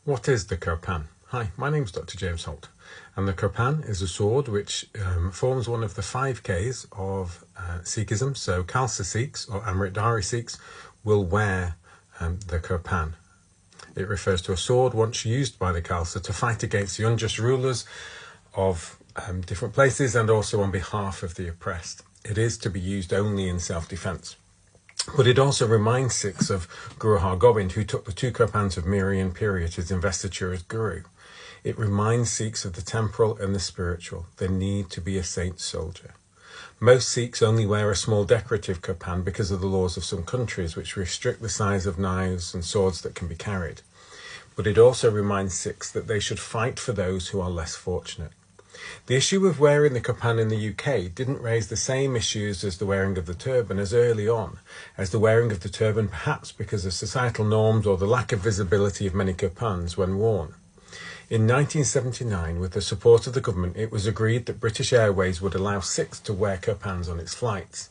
What is the kirpan? Hi, my name is Dr. James Holt, and the kirpan is a sword which forms one of the 5Ks of Sikhism. So Khalsa Sikhs or Amritdhari Sikhs will wear the kirpan. It refers to a sword once used by the Khalsa to fight against the unjust rulers of different places and also on behalf of the oppressed. It is to be used only in self-defense. But it also reminds Sikhs of Guru Har Gobind, who took the 2 kirpans of Miri and Piri at his investiture as Guru. It reminds Sikhs of the temporal and the spiritual, the need to be a saint soldier. Most Sikhs only wear a small decorative kirpan because of the laws of some countries, which restrict the size of knives and swords that can be carried. But it also reminds Sikhs that they should fight for those who are less fortunate. The issue of wearing the kirpan in the UK didn't raise the same issues as the wearing of the turban as early on as the wearing of the turban, perhaps because of societal norms or the lack of visibility of many kirpans when worn. In 1979, with the support of the government, it was agreed that British Airways would allow Sikhs to wear kirpans on its flights.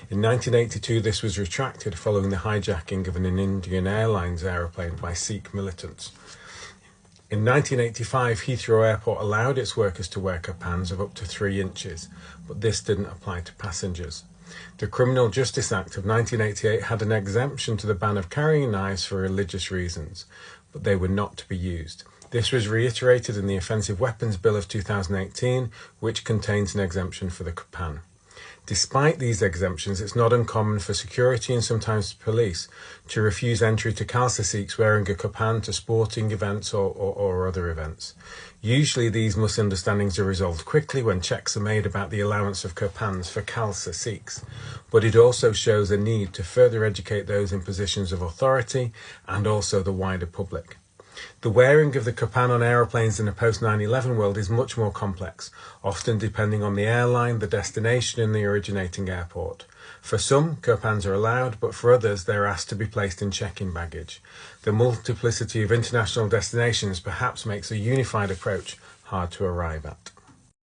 In 1982, this was retracted following the hijacking of an Indian Airlines aeroplane by Sikh militants. In 1985, Heathrow Airport allowed its workers to wear kirpans of up to 3 inches, but this didn't apply to passengers. The Criminal Justice Act of 1988 had an exemption to the ban of carrying knives for religious reasons, but they were not to be used. This was reiterated in the Offensive Weapons Bill of 2018, which contains an exemption for the kirpan. Despite these exemptions, it's not uncommon for security and sometimes police to refuse entry to Khalsa Sikhs wearing a kirpan to sporting events or other events. Usually these misunderstandings are resolved quickly when checks are made about the allowance of kirpans for Khalsa Sikhs, but it also shows a need to further educate those in positions of authority and also the wider public. The wearing of the kirpan on aeroplanes in a post-9/11 world is much more complex, often depending on the airline, the destination and the originating airport. For some, kirpans are allowed, but for others they're asked to be placed in check-in baggage. The multiplicity of international destinations perhaps makes a unified approach hard to arrive at.